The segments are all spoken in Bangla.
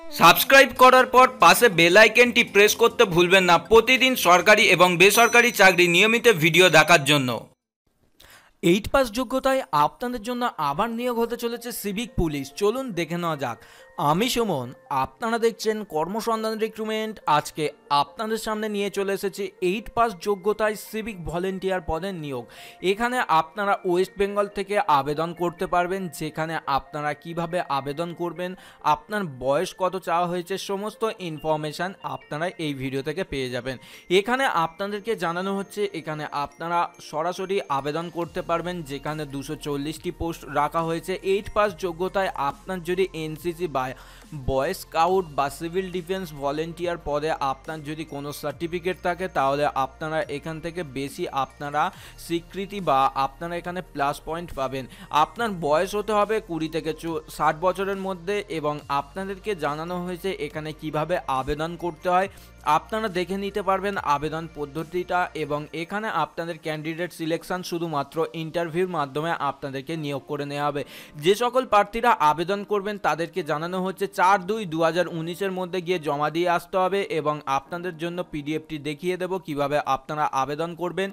সাবস্ক্রাইব করার পর পাশে বেল আইকনটি প্রেস করতে ভুলবেন না প্রতিদিন সরকারি এবং বেসরকারি চাকরি নিয়মিত ভিডিও দেখার জন্য। 8 পাস যোগ্যতায় আপনাদের জন্য আবার নিয়োগ হতে চলেছে সিভিক পুলিশ। চলুন দেখে নেওয়া যাক। আমি সুমন, আপনারা দেখছেন কর্মসন্ধান রিক্রুটমেন্ট। আজকে আপনাদের সামনে নিয়ে চলে এসেছি 8 পাস যোগ্যতায় সিভিক ভলেন্টিয়ার পদের নিয়োগ। এখানে আপনারা ওয়েস্ট বেঙ্গল থেকে আবেদন করতে পারবেন। যেখানে আপনারা কিভাবে আবেদন করবেন, আপনার বয়স কত চাওয়া হয়েছে, সমস্ত ইনফরমেশান আপনারা এই ভিডিও থেকে পেয়ে যাবেন। এখানে আপনাদেরকে জানানো হচ্ছে এখানে আপনারা সরাসরি আবেদন করতে পারবেন, যেখানে 240টি পোস্ট রাখা হয়েছে। 8 পাস যোগ্যতায় আপনার যদি এনসিসি বা বয় স্কাউট বা সিভিল ডিফেন্স ভলেন্টিয়ার পদে আপনার যদি কোনো সার্টিফিকেট থাকে, তাহলে আপনারা এখান থেকে বেশি আপনারা স্বীকৃতি বা আপনারা এখানে প্লাস পয়েন্ট পাবেন। আপনার বয়স হতে হবে 20 থেকে 60 বছরের মধ্যে, এবং আপনাদেরকে জানানো হয়েছে এখানে কিভাবে আবেদন করতে হয়। আপনারা দেখে নিতে পারবেন আবেদন পদ্ধতিটা, এবং এখানে আপনাদের ক্যান্ডিডেট সিলেকশন শুধুমাত্র ইন্টারভিউর মাধ্যমে আপনাদেরকে নিয়োগ করে নেওয়া হবে। যে সকল প্রার্থীরা আবেদন করবেন তাদেরকে জানানো হচ্ছে 4/2/2019-এর মধ্যে গিয়ে জমা দিয়ে আসতে হবে, এবং আপনাদের জন্য পিডিএফটি দেখিয়ে দেব কিভাবে আপনারা আবেদন করবেন।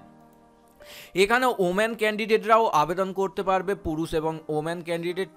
এখানে ওমেন ক্যান্ডিডেটরাও আবেদন করতে পারবে, পুরুষ এবং ওমেন ক্যান্ডিডেট।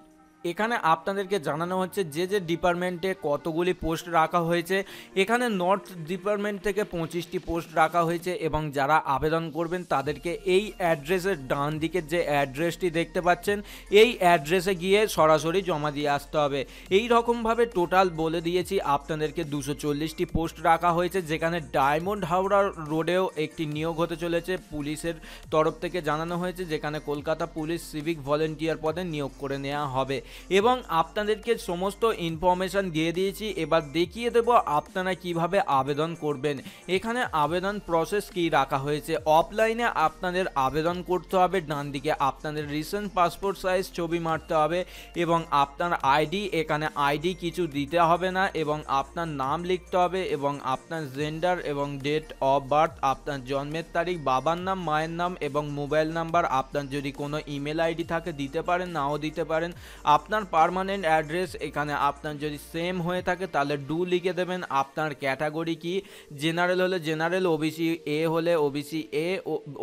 এখানে আপনাদেরকে জানানো হচ্ছে যে যে ডিপার্টমেন্টে কতগুলি পোস্ট রাখা হয়েছে। এখানে নর্থ ডিপার্টমেন্ট থেকে 25টি পোস্ট রাখা হয়েছে, এবং যারা আবেদন করবেন তাদেরকে এই অ্যাড্রেসের ডান দিকের যে অ্যাড্রেসটি দেখতে পাচ্ছেন, এই অ্যাড্রেসে গিয়ে সরাসরি জমা দিয়ে আসতে হবে। এই রকমভাবে টোটাল বলে দিয়েছি আপনাদেরকে 240টি পোস্ট রাখা হয়েছে, যেখানে ডায়মন্ড হাওড়া রোডেও একটি নিয়োগ হতে চলেছে পুলিশের তরফ থেকে জানানো হয়েছে, যেখানে কলকাতা পুলিশ সিভিক ভলেন্টিয়ার পদে নিয়োগ করে নেওয়া হবে। এবং আপনাদেরকে সমস্ত ইনফরমেশান দিয়ে দিয়েছি। এবার দেখিয়ে দেব আপনারা কিভাবে আবেদন করবেন। এখানে আবেদন প্রসেস কি রাখা হয়েছে। অফলাইনে আপনাদের আবেদন করতে হবে, ডান দিকে আপনাদের রিসেন্ট পাসপোর্ট সাইজ ছবি মারতে হবে, এবং আপনার আইডি, এখানে আইডি কিছু দিতে হবে না, এবং আপনার নাম লিখতে হবে, এবং আপনার জেন্ডার এবং ডেট অফ বার্থ, আপনার জন্মের তারিখ, বাবার নাম, মায়ের নাম এবং মোবাইল নাম্বার। আপনার যদি কোনো ইমেল আইডি থাকে দিতে পারেন, নাও দিতে পারেন। আপনার পার্মানেন্ট অ্যাড্রেস এখানে আপনার যদি সেম হয়ে থাকে তাহলে ডু লিখে দেবেন। আপনার ক্যাটাগরি কি, জেনারেল হলে জেনারেল, ওবিসি এ হলে ওবিসি এ,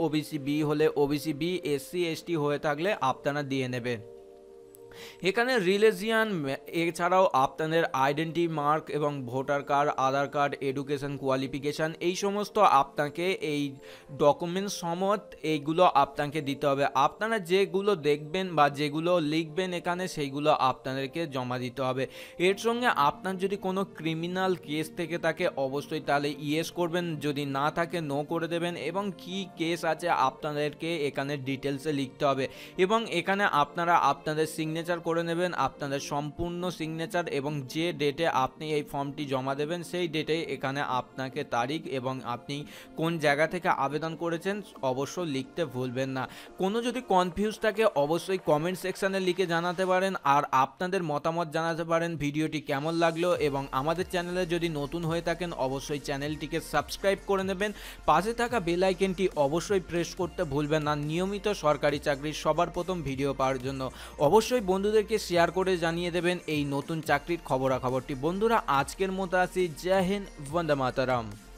ওবিসি বি হলে ওবিসি বি, এসসি এসটি হয়ে থাকলে আপনারা দিয়ে নেবেন। এখানে রিলিজিয়ান, এছাড়াও আপনাদের আইডেন্টি মার্ক এবং ভোটার কার্ড, আধার কার্ড, এডুকেশন কোয়ালিফিকেশান, এই সমস্ত আপনাকে এই ডকুমেন্টস সমত এইগুলো আপনাকে দিতে হবে। আপনারা যেগুলো দেখবেন বা যেগুলো লিখবেন এখানে সেইগুলো আপনাদেরকে জমা দিতে হবে। এর সঙ্গে আপনার যদি কোনো ক্রিমিনাল কেস থেকে থাকে অবশ্যই তাহলে ইয়েস করবেন, যদি না থাকে নো করে দেবেন, এবং কি কেস আছে আপনাদেরকে এখানে ডিটেলসে লিখতে হবে। এবং এখানে আপনারা আপনাদের সিগনেচার করে নেবেন, আপনাদের সম্পূর্ণ সিগনেচার, এবং যে ডেটে আপনি এই ফর্মটি জমা দেবেন সেই ডেটে এখানে আপনাকে তারিখ এবং আপনি কোন জায়গা থেকে আবেদন করেছেন অবশ্য লিখতে ভুলবেন না। কোনো যদি কনফিউজ থাকে অবশ্যই কমেন্ট সেকশানে লিখে জানাতে পারেন, আর আপনাদের মতামত জানাতে পারেন ভিডিওটি কেমন লাগলো। এবং আমাদের চ্যানেলে যদি নতুন হয়ে থাকেন অবশ্যই চ্যানেলটিকে সাবস্ক্রাইব করে নেবেন, পাশে থাকা বেল আইকনটি অবশ্যই প্রেস করতে ভুলবেন না নিয়মিত সরকারি চাকরির সবার প্রথম ভিডিও পাওয়ার জন্য। অবশ্যই বন্ধুদেরকে শেয়ার করে জানিয়ে দেবেন এই নতুন চাকরির খবরাখবরটি। বন্ধুরা আজকের মতো আসি, জয় হিন্দ, বন্দে মাতরম।